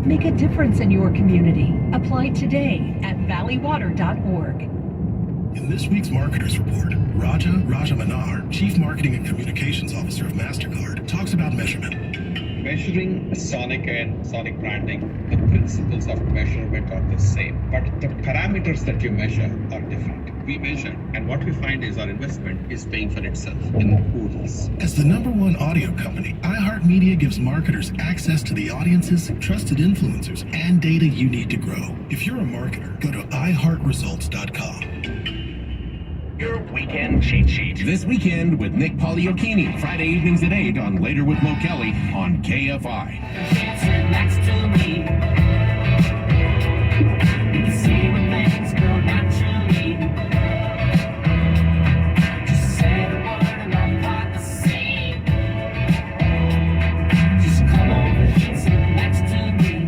Make a difference in your community. Apply today at valleywater.org. In this week's Marketers Report, Raja Manar, Chief Marketing and Communications Officer of MasterCard, talks about measurement. Measuring sonic and sonic branding, the principles of measurement are the same, but the parameters that you measure are different. We measure, and what we find is our investment is paying for itself in oodles. As the #1 audio company, iHeartMedia gives marketers access to the audiences, trusted influencers, and data you need to grow. If you're a marketer, go to iHeartResults.com. Your weekend cheat sheet. This weekend with Nick Poliokini. Friday evenings at 8 on Later with Mo Kelly on KFI. Next to me. See when things go naturally. Just say the word and I'll part the scene. Just come over here, sit next to me.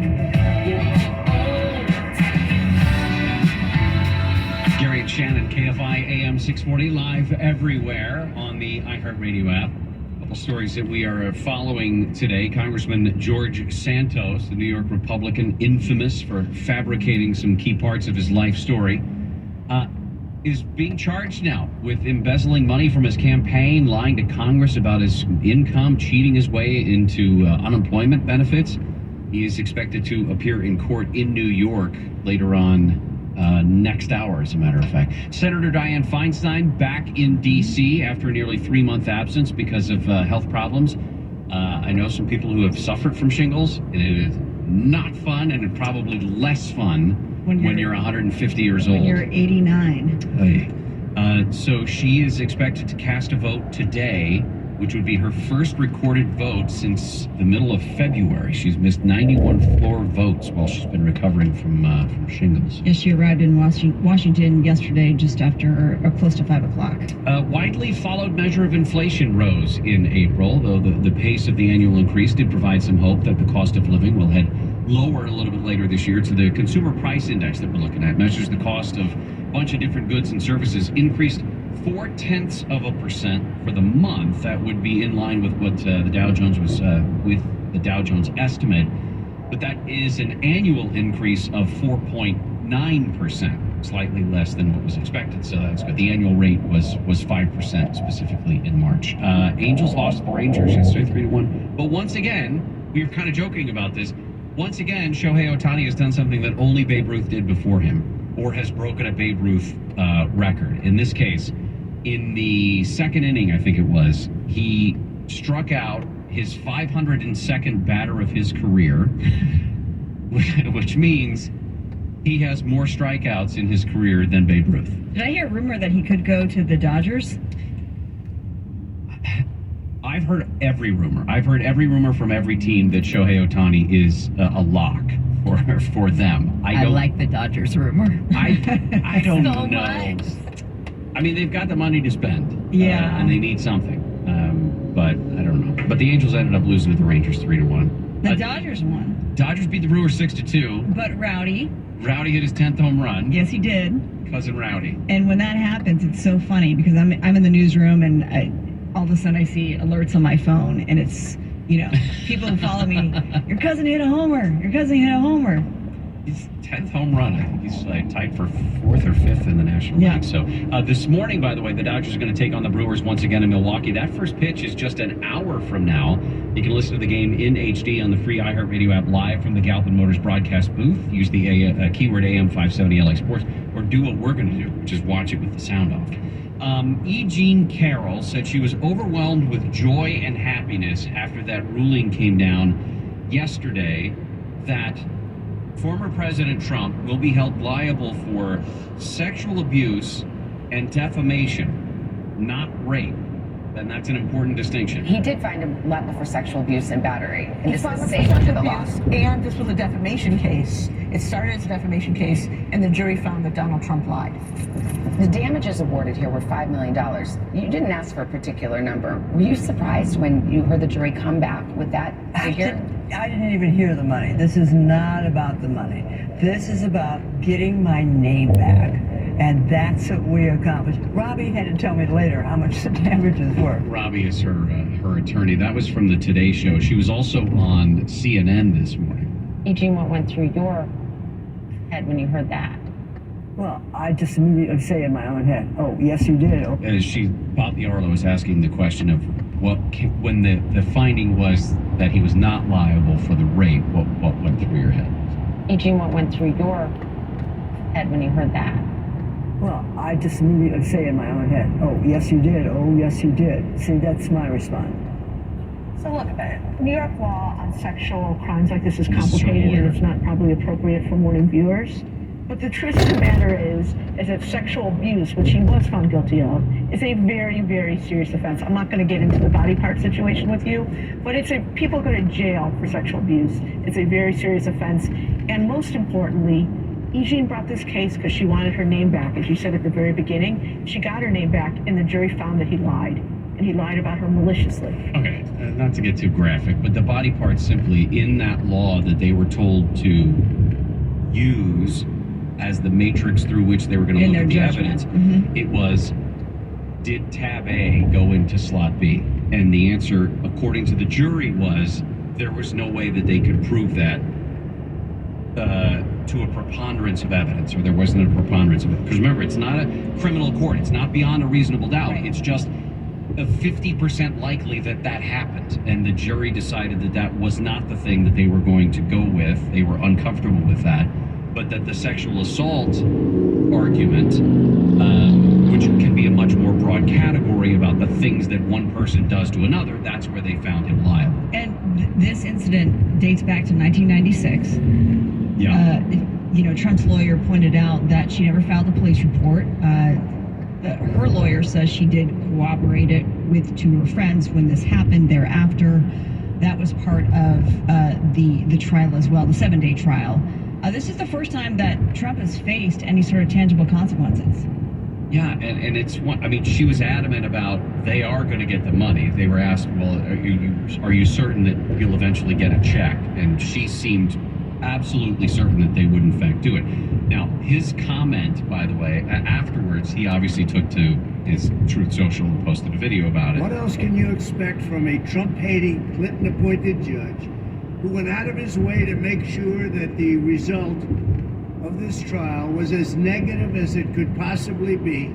Gary and Shannon, KFI AM 640, live everywhere on the iHeartRadio app. A couple stories that we are following today. Congressman George Santos, the New York Republican, infamous for fabricating some key parts of his life story, is being charged now with embezzling money from his campaign, lying to Congress about his income, cheating his way into unemployment benefits. He is expected to appear in court in New York later on next hour, as a matter of fact. Senator Dianne Feinstein back in D.C. after a nearly 3-month absence because of health problems. I know some people who have suffered from shingles, and it is not fun, and probably less fun when you're 150 years old. When you're 89. So she is expected to cast a vote today, which would be her first recorded vote since the middle of February. She's missed 91 floor votes while she's been recovering from shingles. Yes, she arrived in Washington yesterday just after, or close to 5 o'clock. Widely followed measure of inflation rose in April, though the pace of the annual increase did provide some hope that the cost of living will head lower a little bit later this year. So the consumer price index that we're looking at measures the cost of a bunch of different goods and services, increased 0.4% for the month. That would be in line with what the Dow Jones was with the Dow Jones estimate, but that is an annual increase of 4.9%, slightly less than what was expected. So that's good. The annual rate was 5% specifically in March. Angels lost to the Rangers yesterday 3-1. But once again, we were kind of joking about this. Once again, Shohei Ohtani has done something that only Babe Ruth did before him, or has broken a Babe Ruth record. In this case, in the second inning, I think it was, he struck out his 502nd batter of his career, which means he has more strikeouts in his career than Babe Ruth. Did I hear a rumor that he could go to the Dodgers? I've heard every rumor. I've heard every rumor from every team that Shohei Ohtani is a lock for them. I like the Dodgers rumor. I don't So know. much. I mean, they've got the money to spend. Yeah. And they need something. But I don't know. But the Angels ended up losing to the Rangers 3-1. The Dodgers won. Dodgers beat the Brewers 6-2. But Rowdy. Rowdy hit his 10th home run. Yes, he did. Cousin Rowdy. And when that happens, it's so funny because I'm in the newsroom and all of a sudden I see alerts on my phone and it's, people who follow me, your cousin hit a homer. Your cousin hit a homer. His 10th home run. I think he's tied for 4th or 5th in the National League. So this morning, by the way, the Dodgers are going to take on the Brewers once again in Milwaukee. That first pitch is just an hour from now. You can listen to the game in HD on the free iHeartRadio app live from the Galpin Motors broadcast booth. Use the keyword AM570 LA Sports, or do what we're going to do, which is watch it with the sound off. E. Jean Carroll said she was overwhelmed with joy and happiness after that ruling came down yesterday that former President Trump will be held liable for sexual abuse and defamation, not rape. And that's an important distinction. He did find him liable for sexual abuse and battery. And this was safe under the law. And this was a defamation case. It started as a defamation case, and the jury found that Donald Trump lied. The damages awarded here were $5 million. You didn't ask for a particular number. Were you surprised when you heard the jury come back with that figure? I didn't even hear the money. This is not about the money. This is about getting my name back. And that's what we accomplished. Robbie had to tell me later how much the damages were. Robbie is her attorney. That was from the Today Show. She was also on CNN this morning. Eugene, what went through your head when you heard that? Well, I just immediately say in my own head, oh, yes, you did. Oh. As Bobby Arlo was asking the question of when the finding was that he was not liable for the rape, what went through your head? Eugene, what went through your head when you heard that? Well, I just immediately say in my own head, oh, yes, you did. Oh, yes, you did. See, that's my response. So look, New York law on sexual crimes like this is complicated and it's not probably appropriate for morning viewers. But the truth of the matter is that sexual abuse, which he was found guilty of, is a very, very serious offense. I'm not going to get into the body part situation with you, but people go to jail for sexual abuse. It's a very serious offense. And most importantly, Eugene brought this case because she wanted her name back. As you said at the very beginning, she got her name back and the jury found that he lied. And he lied about her maliciously. Okay, not to get too graphic, but the body part simply in that law that they were told to use as the matrix through which they were going to look at the evidence, it was, did tab A go into slot B? And the answer, according to the jury, was there was no way that they could prove that to a preponderance of evidence, or there wasn't a preponderance of it. Because remember, it's not a criminal court. It's not beyond a reasonable doubt. Right. It's just a 50% likely that happened. And the jury decided that was not the thing that they were going to go with. They were uncomfortable with that. But that the sexual assault argument, which can be a much more broad category about the things that one person does to another, that's where they found him liable. And this incident dates back to 1996. Yeah. Trump's lawyer pointed out that she never filed a police report. Her lawyer says she did corroborate it with two of her friends when this happened thereafter. That was part of the trial as well, the 7-day trial. This is the first time that Trump has faced any sort of tangible consequences. Yeah, and it's one. I mean, she was adamant about they are going to get the money. They were asked, well, are you certain that you'll eventually get a check? And she seemed absolutely certain that they would in fact do it. Now, his comment, by the way, afterwards, he obviously took to his Truth Social and posted a video about it. What else can you expect from a Trump-hating, Clinton-appointed judge who went out of his way to make sure that the result of this trial was as negative as it could possibly be,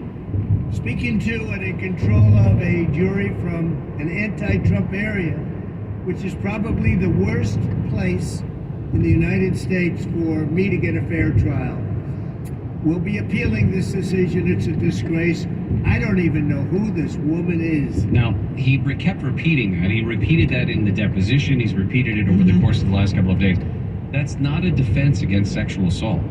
speaking to and in control of a jury from an anti-Trump area, which is probably the worst place in the United States for me to get a fair trial. We'll be appealing this decision. It's a disgrace. I don't even know who this woman is. Now, he kept repeating that. He repeated that in the deposition. He's repeated it over the course of the last couple of days. That's not a defense against sexual assault.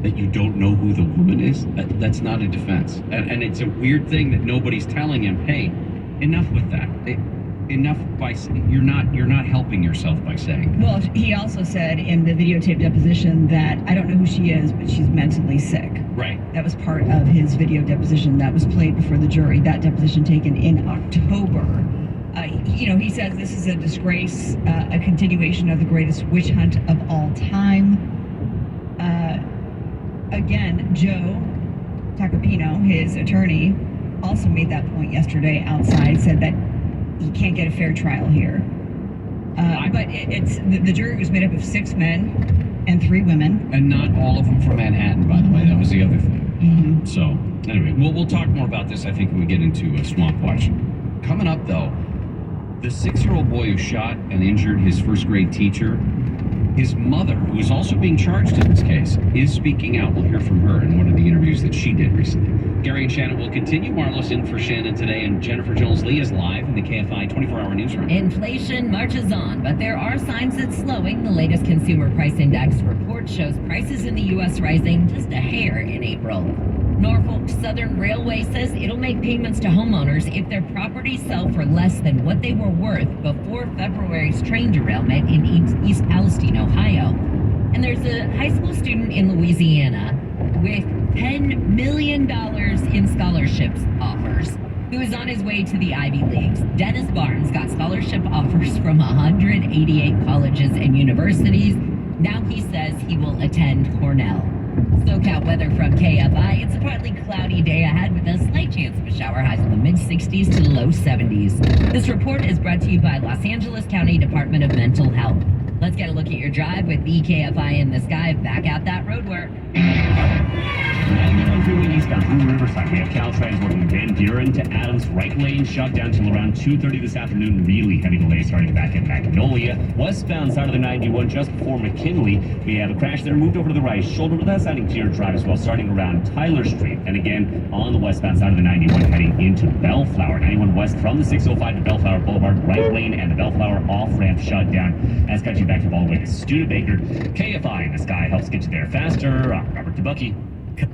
That you don't know who the woman is, that's not a defense. And it's a weird thing that nobody's telling him, hey, enough with that. Enough by you're not helping yourself by saying. Well, he also said in the videotape deposition that I don't know who she is, but she's mentally sick. Right. That was part of his video deposition that was played before the jury. That deposition taken in October. He says this is a disgrace, a continuation of the greatest witch hunt of all time. Again, Joe Tacopino, his attorney, also made that point yesterday outside, said that he can't get a fair trial here. But the jury was made up of 6 men and 3 women. And not all of them from Manhattan, by the way. That was the other thing. So, anyway, we'll talk more about this, I think, when we get into Swamp Watch. Coming up, though, the 6-year-old boy who shot and injured his first-grade teacher, his mother, who is also being charged in this case, is speaking out. We'll hear from her in one of the interviews that she did recently. Gary and Shannon will continue. Marlo's in for Shannon today, and Jennifer Jones-Lee is live in the KFI 24-hour newsroom. Inflation marches on, but there are signs it's slowing. The latest Consumer Price Index report shows prices in the U.S. rising just a hair in April. Norfolk Southern Railway says it'll make payments to homeowners if their properties sell for less than what they were worth before February's train derailment in East Palestine, Ohio. And there's a high school student in Louisiana with $10 million in scholarships offers who is on his way to the Ivy Leagues. Dennis Barnes got scholarship offers from 188 colleges and universities. Now he says he will attend Cornell. SoCal weather from KFI. It's a partly cloudy day ahead with a slight chance of a shower, highs in the mid-60s to low 70s. This report is brought to you by Los Angeles County Department of Mental Health. Let's get a look at your drive with the KFI in the sky. Back out that road work. 91 freeway eastbound through Riverside. We have Caltrans working Van Buren to Adams. Right lane shut down till around 2:30 this afternoon. Really heavy delays starting back at Magnolia. Westbound side of the 91 just before McKinley. We have a crash there. Moved over to the right shoulder, but that's heading clear drive as well, starting around Tyler Street. And again, on the westbound side of the 91 heading into Bellflower. 91 west from the 605 to Bellflower Boulevard. Right lane and the Bellflower off-ramp shut down. That's got you back to all the way to Studebaker. KFI in the sky helps get you there faster. I'm Robert DeBucky.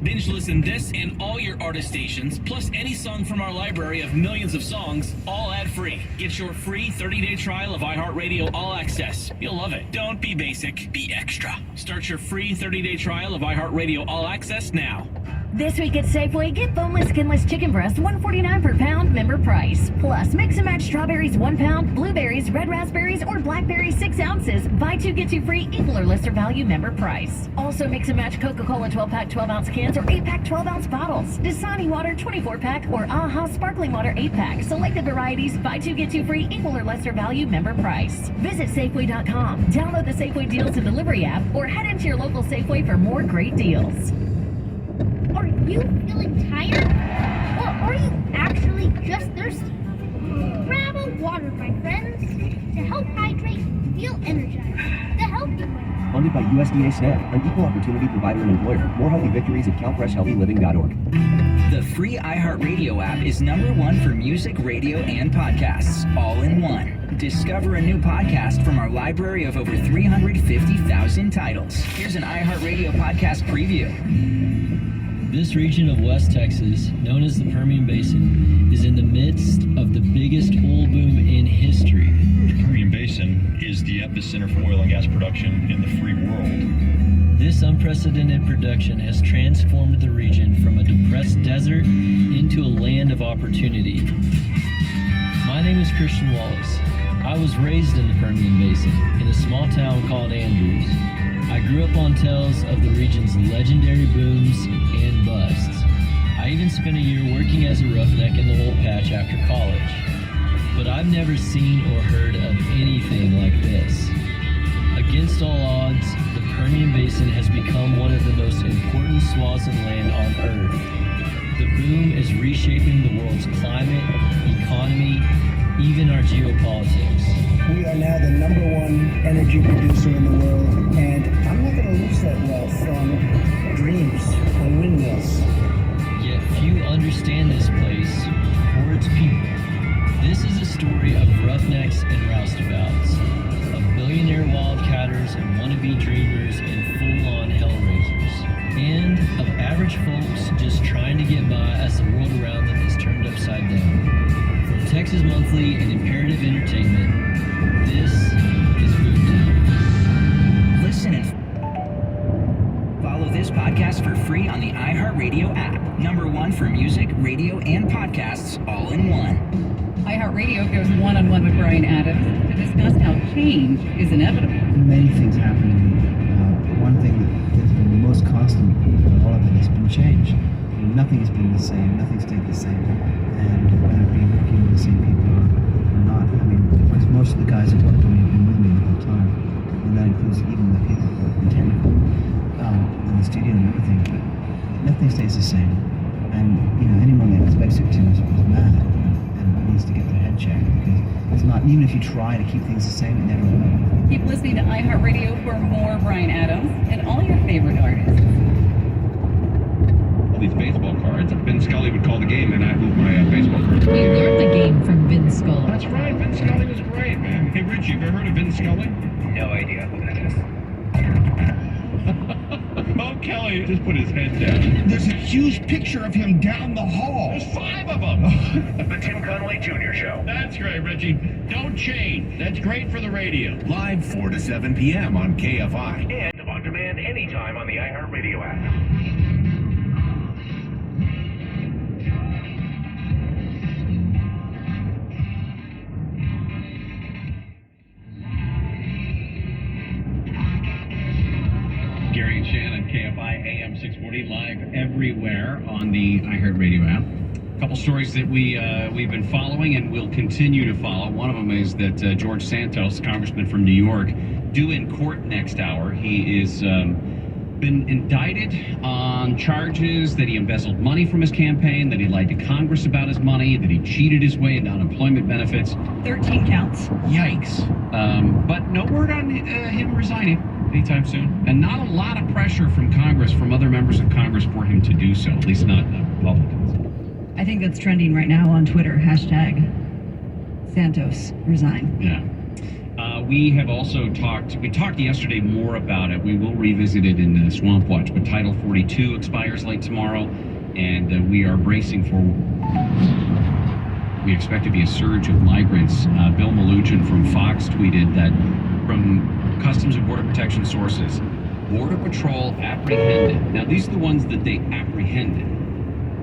Binge listen this and all your artist stations, plus any song from our library of millions of songs, all ad-free. Get your free 30-day trial of iHeartRadio All Access. You'll love it. Don't be basic, be extra. Start your free 30-day trial of iHeartRadio All Access now. This week at Safeway, get boneless, skinless chicken breast, $1.49 per pound, member price. Plus, mix and match strawberries, 1 pound, blueberries, red raspberries, or blackberries, 6 ounces. Buy 2, get 2 free, equal or lesser value, member price. Also, mix and match Coca-Cola 12-pack, 12-ounce cans, or 8-pack, 12-ounce bottles. Dasani water, 24-pack, or AHA sparkling water, 8-pack. Selected varieties, buy 2, get 2 free, equal or lesser value, member price. Visit Safeway.com. Download the Safeway Deals and Delivery app, or head into your local Safeway for more great deals. Are you feeling tired? Or are you actually just thirsty? Grab a water, my friends, to help hydrate and feel energized. The healthy way. Funded by USDA SNAP, an equal opportunity provider and employer. More healthy victories at CalFreshHealthyLiving.org. The free iHeartRadio app is #1 for music, radio, and podcasts, all in one. Discover a new podcast from our library of over 350,000 titles. Here's an iHeartRadio podcast preview. This region of West Texas, known as the Permian Basin, is in the midst of the biggest oil boom in history. The Permian Basin is the epicenter for oil and gas production in the free world. This unprecedented production has transformed the region from a depressed desert into a land of opportunity. My name is Christian Wallace. I was raised in the Permian Basin, in a small town called Andrews. I grew up on tales of the region's legendary booms and busts. I even spent a year working as a roughneck in the oil patch after college. But I've never seen or heard of anything like this. Against all odds, the Permian Basin has become one of the most important swaths of land on Earth. The boom is reshaping the world's climate, economy, even our geopolitics. We are now the #1 energy producer in the world, and I'm not going to lose that wealth on dreams, on windmills. Yet few understand this place or its people. This is a story of roughnecks and roustabouts, of billionaire wildcatters and wannabe dreamers and full-on hellraisers, and of average folks just trying to get by as the world around them is turned upside down. From Texas Monthly and Imperative Entertainment, this is Boomtown. Listen and follow this podcast for free on the iHeartRadio app. #1 for music, radio, and podcasts, all in one. iHeartRadio goes one-on-one with Brian Adams to discuss how change is inevitable. Many things happening. One thing that has been most constant in all of it has been change. Nothing has been the same. Nothing stayed the same. And whether it be working with the same people or not, I mean, because most of the guys that work with me have been with me the whole time, and that includes even the people that are technical in the studio and everything. But nothing stays the same. And anyone that expects it to is mad and needs to get their head checked, because it's not. Even if you try to keep things the same, it never will. Keep listening to iHeartRadio for more Brian Adams and all your favorite artists. These baseball cards. Vin Scully would call the game, and I moved my baseball cards. We learned the game from Vin Scully. That's right. Vin Scully was great, man. Hey, Rich, you ever heard of Vin Scully? No idea who that is. Oh, Kelly just put his head down. There's a huge picture of him down the hall. There's 5 of them. The Tim Connolly Jr. Show. That's great, Reggie. Don't change. That's great for the radio. Live 4 to 7 p.m. on KFI. And on demand anytime on the iHeartRadio app. Gary and Shannon, KFI AM 640, live everywhere on the iHeartRadio app. A couple stories that we've been following and will continue to follow. One of them is that George Santos, congressman from New York, due in court next hour. He is been indicted on charges that he embezzled money from his campaign, that he lied to Congress about his money, that he cheated his way into unemployment benefits. 13 counts. Yikes. But no word on him resigning anytime soon. And not a lot of pressure from Congress, from other members of Congress, for him to do so, at least not Republicans. I think that's trending right now on Twitter. Hashtag Santos resign. Yeah. We have also talked yesterday more about it. We will revisit it in Swamp Watch, but Title 42 expires late tomorrow, and we are bracing for, we expect to be a surge of migrants. Bill Malugin from Fox tweeted that from Customs and Border Protection sources, Border Patrol apprehended, now these are the ones that they apprehended,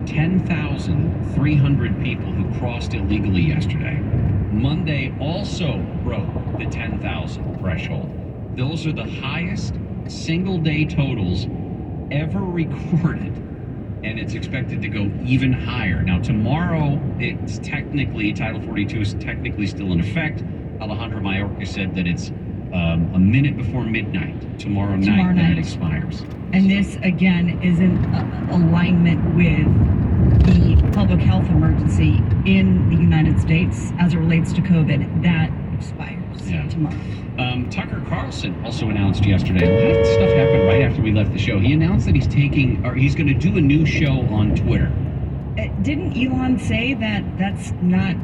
10,300 people who crossed illegally yesterday. Monday also broke the 10,000 threshold. Those are the highest single-day totals ever recorded, and it's expected to go even higher. Now, tomorrow, it's technically, Title 42 is technically still in effect. Alejandro Mayorkas said that it's a minute before midnight tomorrow night that it expires. And this, again, is in alignment with the public health emergency in the United States as it relates to COVID. That expires tomorrow. Tucker Carlson also announced yesterday, a lot of stuff happened right after we left the show. He announced that he's going to do a new show on Twitter. Didn't Elon say that that's not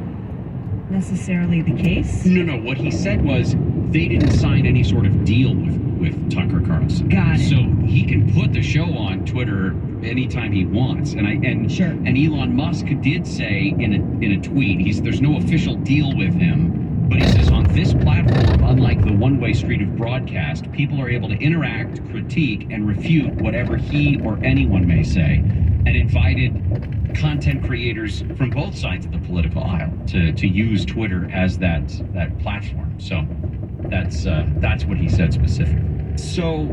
necessarily the case? No. What he said was they didn't sign any sort of deal with Tucker Carlson. Got it. So he can put the show on Twitter anytime he wants. And Elon Musk did say in a tweet, there's no official deal with him, but he says on this platform, unlike the one-way street of broadcast, people are able to interact, critique, and refute whatever he or anyone may say, and invited content creators from both sides of the political aisle to use Twitter as that platform. So that's what he said specifically. So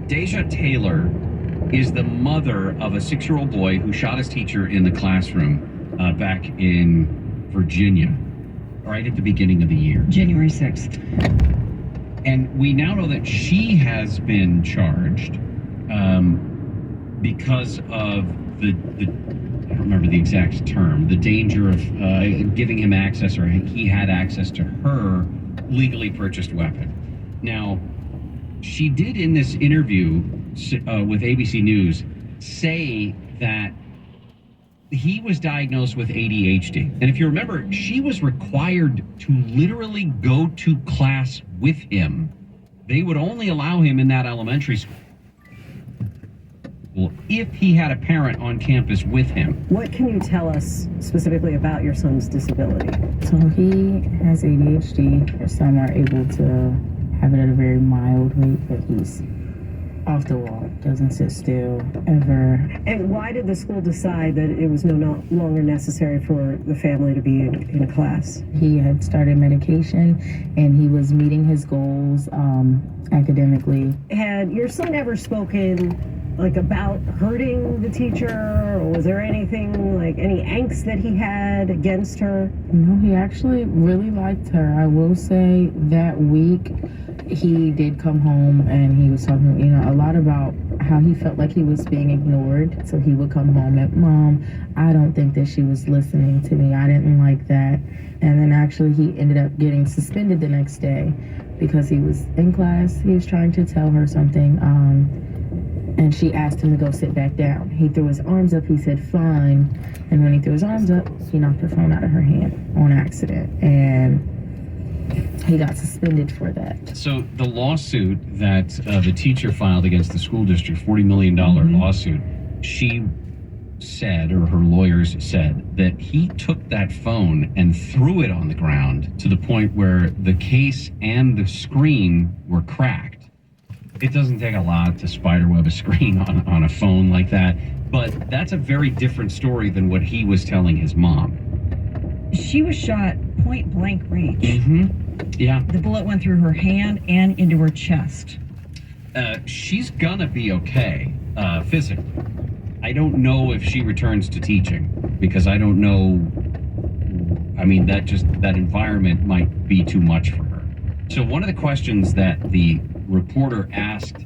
Deja Taylor is the mother of a 6-year-old boy who shot his teacher in the classroom back in Virginia, right at the beginning of the year. January 6th. And we now know that she has been charged because of the I don't remember the exact term, the danger of giving him access, or he had access to her legally purchased weapon. Now, she did in this interview with ABC News say that he was diagnosed with ADHD. And if you remember, she was required to literally go to class with him. They would only allow him in that elementary school if he had a parent on campus with him. What can you tell us specifically about your son's disability? So he has ADHD. Some are able to have it at a very mild rate, but he's off the wall, doesn't sit still, ever. And why did the school decide that it was no longer necessary for the family to be in class? He had started medication and he was meeting his goals academically. Had your son ever spoken about hurting the teacher, or was there anything, any angst that he had against her? No, he actually really liked her. I will say that week he did come home and he was talking, a lot about how he felt like he was being ignored. So he would come home and, Mom, I don't think that she was listening to me. I didn't like that. And then actually he ended up getting suspended the next day because he was in class. He was trying to tell her something. And she asked him to go sit back down. He threw his arms up. He said, fine. And when he threw his arms up, he knocked her phone out of her hand on accident. And he got suspended for that. So the lawsuit that the teacher filed against the school district, $40 million lawsuit, she said, or her lawyers said, that he took that phone and threw it on the ground to the point where the case and the screen were cracked. It doesn't take a lot to spiderweb a screen on a phone like that, but that's a very different story than what he was telling his mom. She was shot point blank range. Yeah. The bullet went through her hand and into her chest. She's gonna be okay physically. I don't know if she returns to teaching, because I don't know. I mean, that environment might be too much for her So one of the questions that the reporter asked